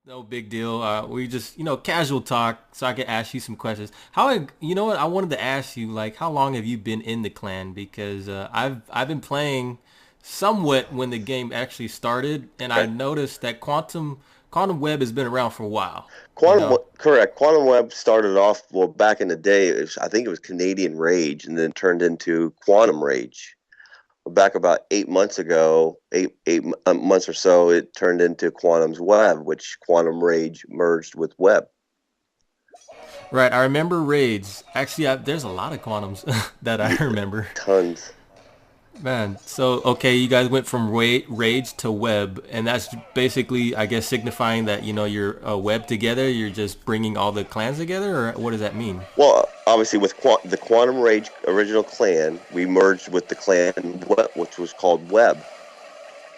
No big deal. We just, casual talk, so I could ask you some questions. You know what? I wanted to ask you, like, how long have you been in the clan? Because I've been playing somewhat when the game actually started, and I Okay. noticed that Quantum Web has been around for a while. You Quantum, know, correct. Quantum Web started off, well, back in the day, I think it was Canadian Rage, and then turned into Quantum Rage. Back about 8 months ago, months or so, it turned into Quantum's Web, which Quantum Rage merged with Web. right? I remember raids. Actually, there's a lot of Quantums that I Yeah, remember. tons. Man, so okay, you guys went from Rage to Web, and that's basically, I guess, signifying that you're a web together. You're just bringing all the clans together, or what does that mean? Well, obviously, with the Quantum Rage original clan, we merged with the clan, which was called Web.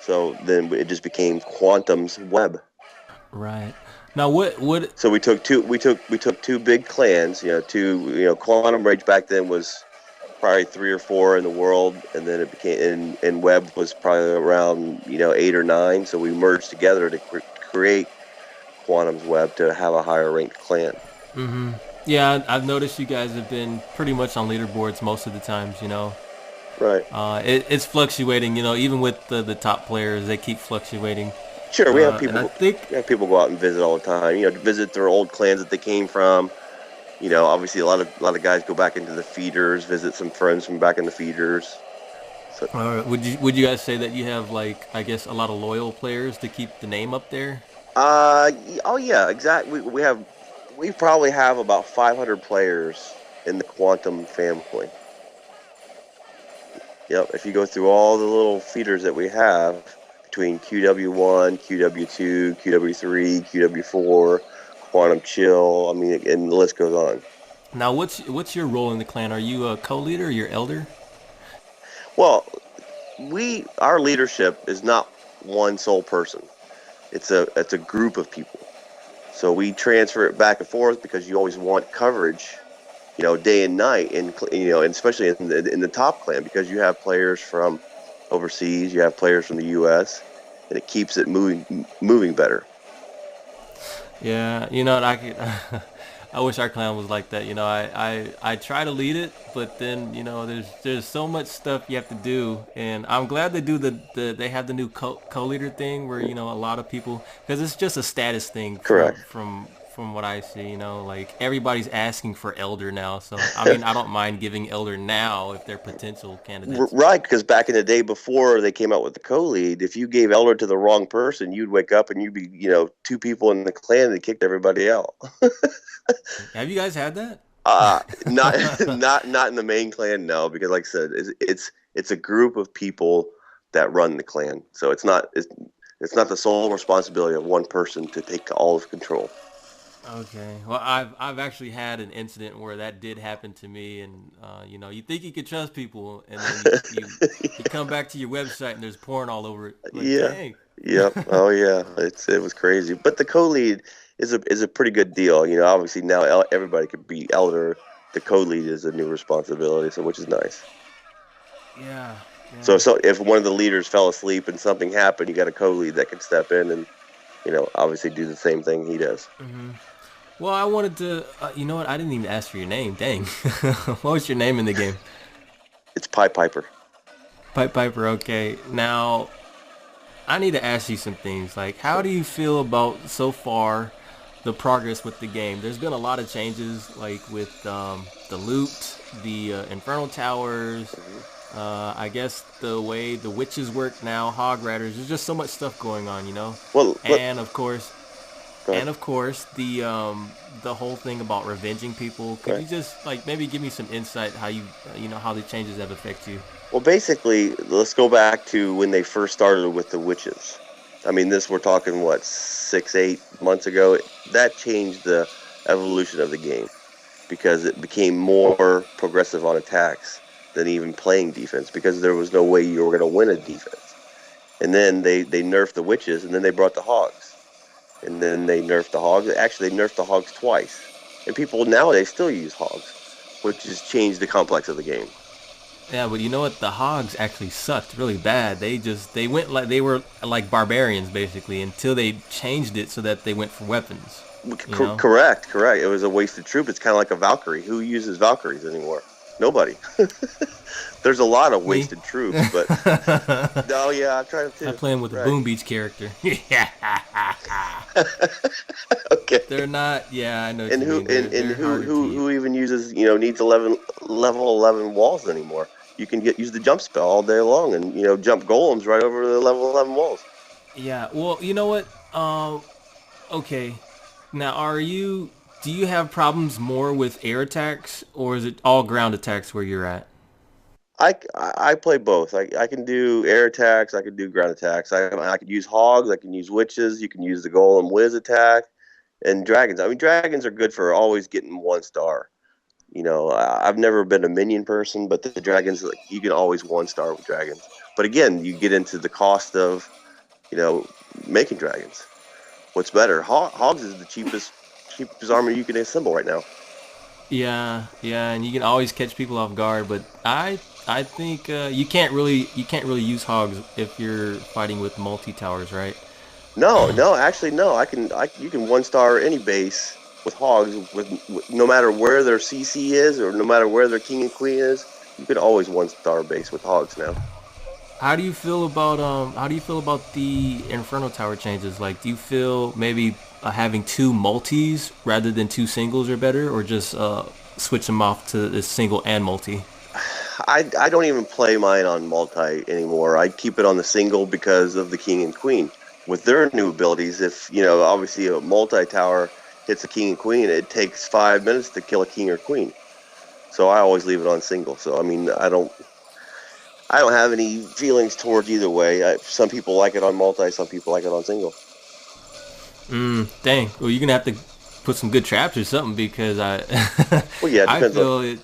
So then it just became Quantum's Web. Right. Now, what? So we took two big clans, Quantum Rage back then was probably three or four in the world, and then it became and Web was probably around eight or nine. So we merged together to create Quantum's Web to have a higher ranked clan. Yeah, I've noticed you guys have been pretty much on leaderboards most of the times. Right. It's fluctuating. Even with the top players, they keep fluctuating. Sure, And I think we have people go out and visit all the time. Visit their old clans that they came from. Obviously a lot of guys go back into the feeders, visit some friends from back in the feeders. So, would you guys say that you have, like, I guess, a lot of loyal players to keep the name up there? oh yeah, exactly. We probably have about 500 players in the Quantum family. Yep. If you go through all the little feeders that we have between QW1, QW2, QW3, QW4, Quantum Chill, I mean, and the list goes on. Now, what's your role in the clan? Are you a co-leader or your elder? Well, our leadership is not one sole person. It's a group of people. So we transfer it back and forth because you always want coverage, day and night, and especially in the top clan because you have players from overseas, you have players from the U.S., and it keeps it moving better. Yeah, what I could. I wish our clan was like that. I try to lead it, but then there's so much stuff you have to do, and I'm glad they do they have the new co-leader thing where a lot of people, because it's just a status thing from Correct. what I see. Like everybody's asking for elder now, so I mean I don't mind giving elder now if they're potential candidates. Right, because back in the day before they came out with the co-lead, if you gave Elder to the wrong person, you'd wake up and you'd be, two people in the clan that kicked everybody out. Have you guys had that? Not not in the main clan, no, because like I said, it's a group of people that run the clan, so it's not the sole responsibility of one person to take all of control. Okay. Well, I've actually had an incident where that did happen to me, and you think you could trust people, and then you come back to your website and there's porn all over it. Like, Yeah, dang. yep, oh yeah, it was crazy, but the co-lead is a pretty good deal. Obviously now everybody could be Elder. The co-lead is a new responsibility, so which is nice. Yeah, So, yeah. if one of the leaders fell asleep and something happened, you got a co-lead that can step in and obviously do the same thing he does. Well, I wanted to. You know what? I didn't even ask for your name. Dang. What was your name in the game? It's Pied Piper. Pipe Piper. Okay. Now, I need to ask you some things. Like, how do you feel about so far the progress with the game? There's been a lot of changes, like with the loot, the infernal towers. Mhm. I guess the way the witches work now, hog riders. There's just so much stuff going on. Well, And of course, go ahead. the whole thing about revenging people. Could Right. you just, like, maybe give me some insight how how the changes have affected you? Well, basically, let's go back to when they first started with the witches. I mean, this we're talking what 6, 8 months ago. That changed the evolution of the game because it became more progressive on attacks than even playing defense because there was no way you were going to win a defense. And then they nerfed the witches, and then they brought the hogs, and then they nerfed the hogs. Actually, they nerfed the hogs twice, and people nowadays still use hogs, which has changed the complex of the game. Yeah, but you know what? The hogs actually sucked really bad. They went like they were like barbarians basically until they changed it so that they went for weapons. You know? Correct, correct. It was a wasted troop. It's kind of like a Valkyrie. Who uses Valkyries anymore? Nobody. There's a lot of Me. wasted troops, but oh yeah, I've tried them I too. play him with a Right. Boom Beach character. Okay. They're not. Yeah, I know what And you mean. and They're who harder to who use. who even uses needs 11 level 11 walls anymore? You can use the jump spell all day long and jump golems right over the level 11 walls. Yeah. Well, you know what? Okay. Now, do you have problems more with air attacks, or is it all ground attacks where you're at? I play both. I can do air attacks. I can do ground attacks. I can use hogs. I can use witches. You can use the golem whiz attack and dragons. I mean, dragons are good for always getting 1 star. I've never been a minion person, but the dragons, like, you can always 1 star with dragons. But again, you get into the cost of you know making dragons. What's better? Hogs is the cheapest armor you can assemble right now. Yeah, yeah, and you can always catch people off guard, but I think you can't really use hogs if you're fighting with multi towers, right? No, no, actually, no. You can 1 star any base with hogs with no matter where their CC is or no matter where their king and queen is. You can always 1 star base with hogs now. How do you feel about the Inferno Tower changes? Like, do you feel maybe having two multis rather than two singles are better, or just switch them off to this single and multi? I don't even play mine on multi anymore. I keep it on the single because of the king and queen. With their new abilities, if obviously a multi tower hits a king and queen, it takes 5 minutes to kill a king or queen. So I always leave it on single. So I mean, I don't have any feelings towards either way. Some people like it on multi, some people like it on single. Dang. Well, you're gonna have to put some good traps or something because Well, yeah, it I depends on. feel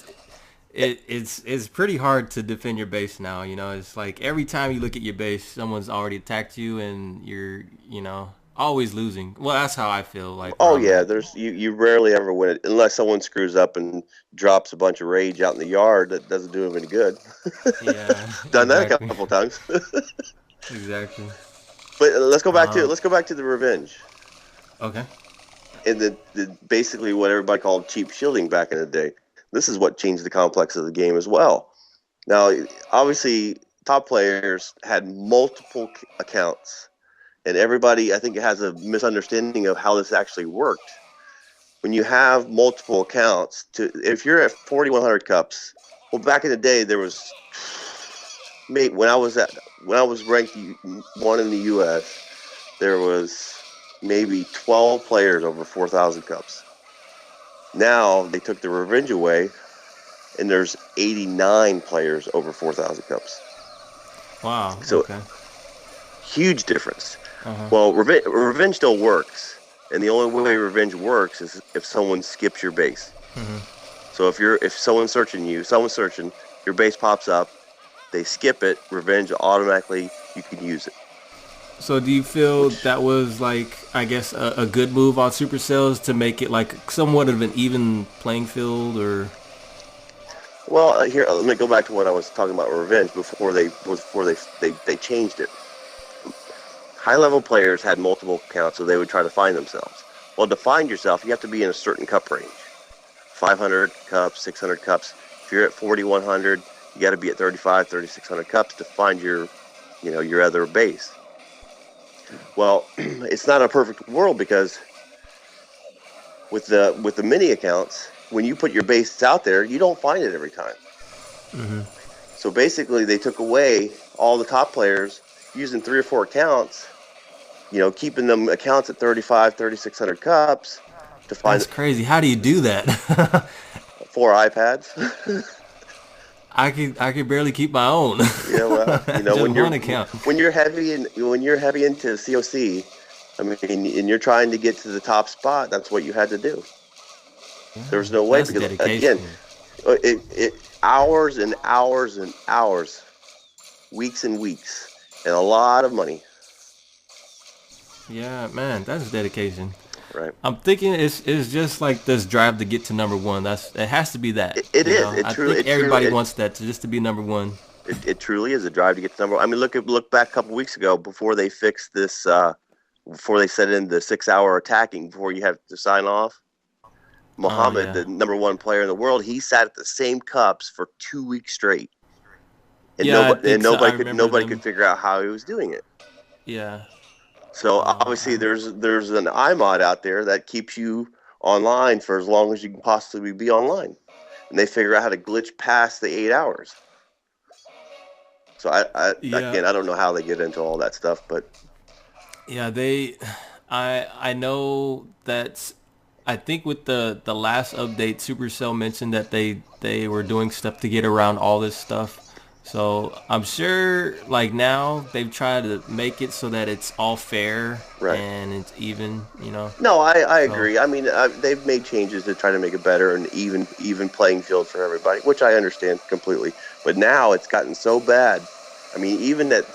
it's pretty hard to defend your base now. It's like every time you look at your base, someone's already attacked you, and you're always losing. Well, that's how I feel like where Oh I'm yeah, at. there's you rarely ever win it unless someone screws up and drops a bunch of rage out in the yard that doesn't do them any good. Yeah, Done that a exactly, couple times. exactly. But let's go back to Um, the revenge okay. and the basically what everybody called cheap shielding back in the day. This is what changed the complex of the game as well. Now, obviously, top players had multiple accounts, and everybody I think has a misunderstanding of how this actually worked. When you have multiple accounts, if you're at 4,100 cups, well, back in the day there was, mate, when I was ranked one in the U.S., there was maybe 12 players over 4,000 cups. Now they took the revenge away, and there's 89 players over 4,000 cups. Wow. So Okay. huge difference. Uh-huh. Well, revenge still works, and the only way revenge works is if someone skips your base. So if someone's searching, your base pops up, they skip it, revenge automatically you can use it. So do you feel Which, that was like, I guess, a good move on Supercells to make it like somewhat of an even playing field, or? well, here let me go back to what I was talking about revenge before they changed it. High level players had multiple accounts, so they would try to find themselves. Well, to find yourself, you have to be in a certain cup range. 500 cups, 600 cups. If you're at 4,100, you got to be at 35, 3,600 cups to find your other base. Well, it's not a perfect world because with the mini accounts, when you put your base out there, you don't find it every time. So basically, they took away all the top players using 3 or 4 accounts, keeping them accounts at 35, 3,600 cups to find That's crazy. How do you do that? 4 iPads. I could barely keep my own. Well, Just one account. when you're heavy into COC, I mean, and you're trying to get to the top spot, that's what you had to do. There was no way That's because again, dedication. it hours and hours and hours, weeks and weeks, and a lot of money. Yeah, man, that's dedication. right. I'm thinking it's just like this drive to get to number one. It has to be that. It is. It I truly, think it truly, everybody wants that just to be number one. it truly is a drive to get to number one. I mean, look back a couple weeks ago before they fixed this, before they set in the 6 hour attacking before you have to sign off. Oh Muhammad, yeah, the number one player in the world, he sat at the same cups for 2 weeks straight, and yeah. I nobody and think so. I nobody could remember nobody could them. figure out how he was doing it. Yeah. So obviously, I there's an iMod out there that keeps you online for as long as you can possibly be online, and they figure out how to glitch past the 8 hours. So yeah. again, I don't know how they get into all that stuff, but Yeah, I know that I think with the last update, Supercell mentioned that they were doing stuff to get around all this stuff. So I'm sure like now they've tried to make it so that it's all fair right. and it's even, you know. No, I So agree. I mean, they've made changes to try to make it better and even playing field for everybody, which I understand completely. But now it's gotten so bad. I mean, even that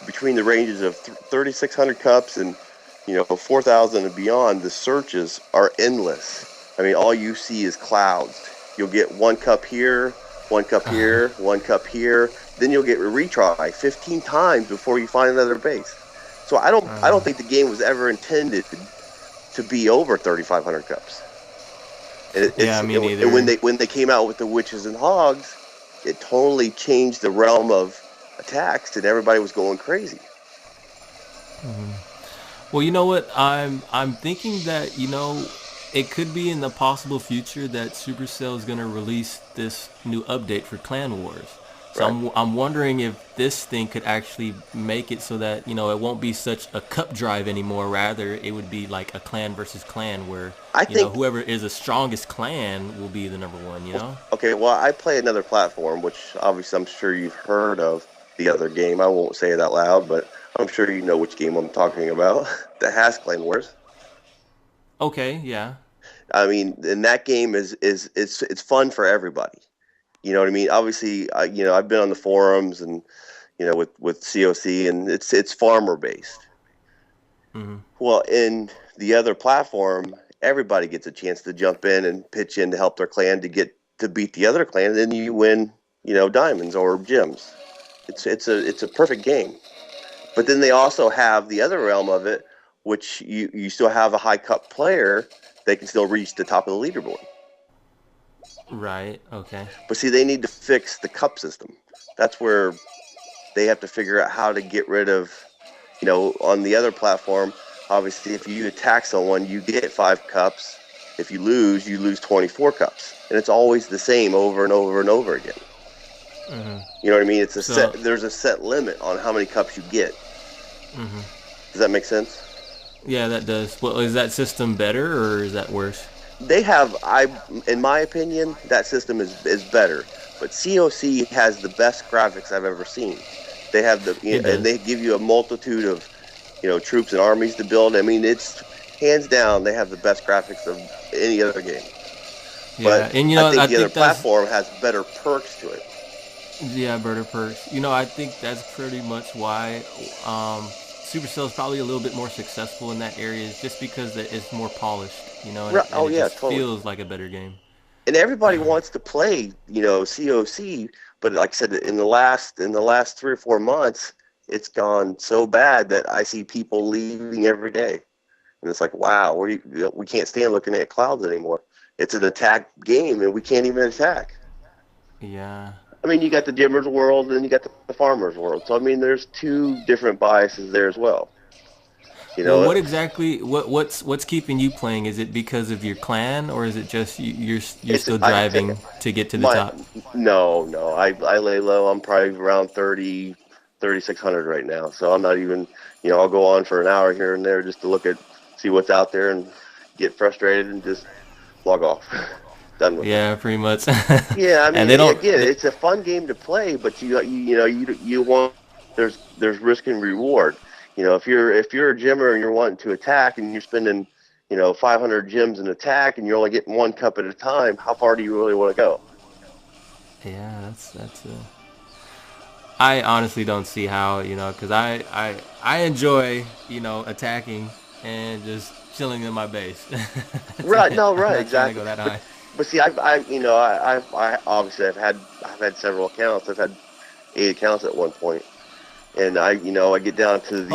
between the ranges of 3,600 cups and 4,000 and beyond, the searches are endless. I mean, all you see is clouds. You'll get one cup here, one cup here, one cup here. Then you'll get a retry 15 times before you find another base. So I don't think the game was ever intended to be over 3,500 cups. And yeah, me and when neither. they came out with the witches and hogs, it totally changed the realm of attacks, and everybody was going crazy. Well, you know what? I'm thinking that, it could be in the possible future that Supercell is going to release this new update for Clan Wars. So Right. I'm wondering if this thing could actually make it so that, it won't be such a cup drive anymore. Rather, it would be like a clan versus clan where, I think whoever is the strongest clan will be the number one, you know? okay. Well, I play another platform, which obviously I'm sure you've heard of the other game. I won't say it out loud, but I'm sure you know which game I'm talking about. That has Clan Wars. Okay, yeah. I mean, and that game it's fun for everybody. You know what I mean? Obviously, I've been on the forums and with COC, and it's farmer based. Hmm. Well, in the other platform, everybody gets a chance to jump in and pitch in to help their clan to beat the other clan, and then you win, diamonds or gems. It's a perfect game. But then they also have the other realm of it, which you still have a high cup player. They can still reach the top of the leaderboard. Right, okay. But see, they need to fix the cup system. That's where they have to figure out how to get rid of, on the other platform, obviously, if you attack someone, you get 5 cups. If you lose 24 cups. And it's always the same over and over and over again. Hmm. You know what I mean? So, There's a set limit on how many cups you get. mhm. Does that make sense? Yeah, that does. Well, is that system better or is that worse? They have, in my opinion, that system is better. But COC has the best graphics I've ever seen. They have It and does. they give you a multitude of, troops and armies to build. I mean, it's hands down they have the best graphics of any other game. But Yeah, and I I think the other think that's platform has better perks to it. yeah, Birder Perks. I think that's pretty much why Supercell is probably a little bit more successful in that area, is just because it's more polished, and Oh it yeah, just totally. feels like a better game. And everybody wants to play, COC, but like I said, in the last 3 or 4 months, it's gone so bad that I see people leaving every day, and it's like, wow, we can't stand looking at clouds anymore. It's an attack game, and we can't even attack. Yeah. I mean, you got the gymmer's world, and you got the farmer's world. So I mean, there's two different biases there as well. You Well, know, what exactly what's keeping you playing? Is it because of your clan, or is it just you're it's still I driving to get to the my top? no. I lay low. I'm probably around 3,600 right now. So I'm not even, I'll go on for an hour here and there just to see what's out there and get frustrated and just log off. Done with it. Yeah, pretty much. Yeah, I And mean, they don't. again, it's a fun game to play, but you want there's risk and reward. If you're a gymmer and you're wanting to attack and you're spending 500 gems in attack and you're only getting 1 cup at a time, how far do you really want to go? Yeah, that's. I honestly don't see how, because I enjoy, attacking, and just chilling in my base. That's Right, it. no, I'm right, not trying to exactly. go that But high. but see, I obviously I've had several accounts. I've had 8 accounts at one point, and I get down to the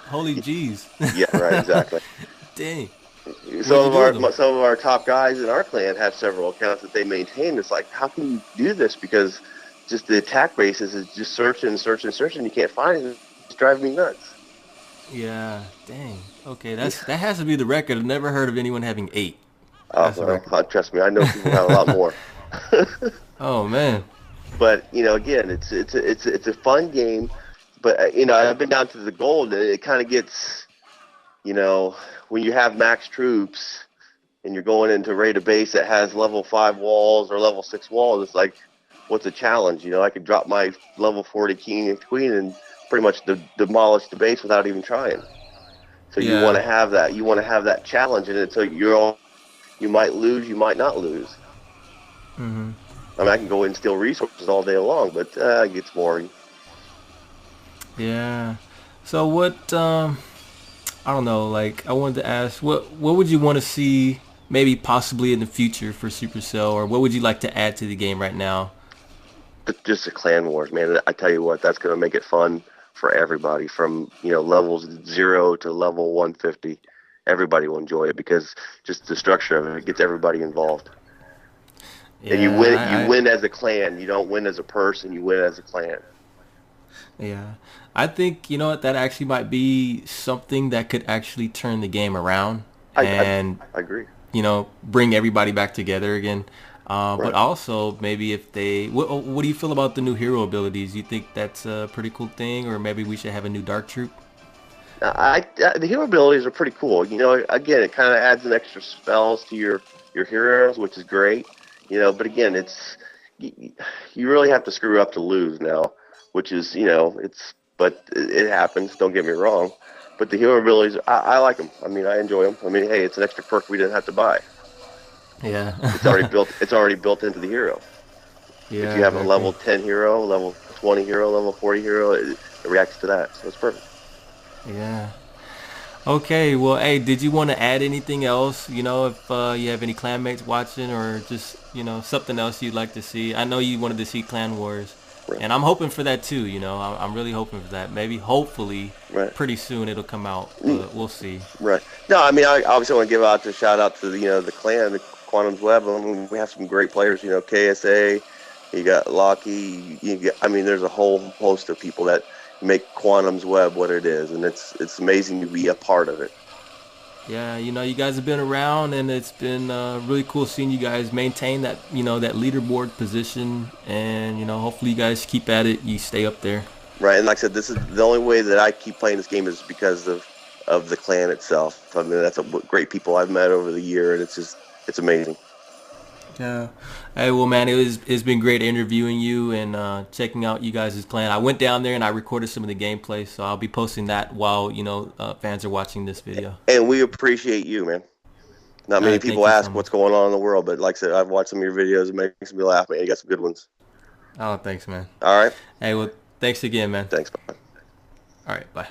Holy G's. yeah, right, exactly. Dang. What'd you do with them? Some of our top guys in our clan have several accounts that they maintain. It's like, how can you do this? Because just the attack basis is just searching, searching, searching. You can't find it. It's driving me nuts. Yeah. Dang. Okay, that has to be the record. I've never heard of anyone having 8. Oh, That's the well, record. trust me, I know people have a lot more. Oh man. But again, it's a fun game. But I've been down to the gold, and it kind of gets you know when you have max troops and you're going into raid a base that has level 5 walls or level 6 walls. It's like, what's a challenge? I could drop my level 40 king and queen and pretty much demolish the base without even trying. So you want Yeah. to have that. You want to have that challenge in it. So you might lose, you might not lose. Mhm. I mean, I can go in and steal resources all day long, but it gets boring. Yeah. So what? I don't know. Like, I wanted to ask, what would you want to see, maybe possibly in the future for Supercell, or what would you like to add to the game right now? Just the clan wars, man. I tell you what, that's going to make it fun for everybody from levels 0 to level 150. Everybody will enjoy it because just the structure of it gets everybody involved. And you win. You Yeah. win as a clan. You don't win as a person. You win as a clan. Yeah. I think, you know what, that actually might be something that could actually turn the game around I I, and, I agree. bring everybody back together again. But Right. also, maybe if they, what do you feel about the new hero abilities? You think that's a pretty cool thing, or maybe we should have a new Dark Troop? The hero abilities are pretty cool. Again, it kind of adds an extra spells to your heroes, which is great. But again, you, you really have to screw up to lose now, which is but it happens. Don't get me wrong. But the hero abilities, I like them. I mean, I enjoy them. I mean, hey, it's an extra perk we didn't have to buy. Yeah. It's already built. It's already built into the hero. If you Yeah, have a exactly. level 10 hero, level 20 hero, level 40 hero, it reacts to that. So it's perfect. Yeah. Okay, well, hey, did you want to add anything else? If you have any clanmates watching, or just, something else you'd like to see. I know you wanted to see Clan Wars, Right. and I'm hoping for that too. I'm really hoping for that. Maybe, hopefully, Right. pretty soon it'll come out, Mm, but we'll see. right. No, I mean, I obviously want to give out the shout out to the clan, the Quantum's Web. I mean, we have some great players. KSA. You got Locky. I mean, there's a whole host of people that make Quantum's Web what it is, and it's amazing to be a part of it. Yeah, you guys have been around, and it's been really cool seeing you guys maintain that leaderboard position, and hopefully you guys keep at it. You stay up there. Right, and like I said, this is the only way that I keep playing this game is because of the clan itself. I mean, that's great people I've met over the year, and it's amazing. Yeah. Hey, well, man, it's been great interviewing you and checking out you guys' plan. I went down there and I recorded some of the gameplay, so I'll be posting that while fans are watching this video. And we appreciate you, man. Not All many right, thank people you so ask much. what's going on in the world, but like I said, I've watched some of your videos. It makes me laugh, man. You got some good ones. Oh, thanks, man. All right, Hey, well, thanks again, man. thanks. Bye. All right, bye.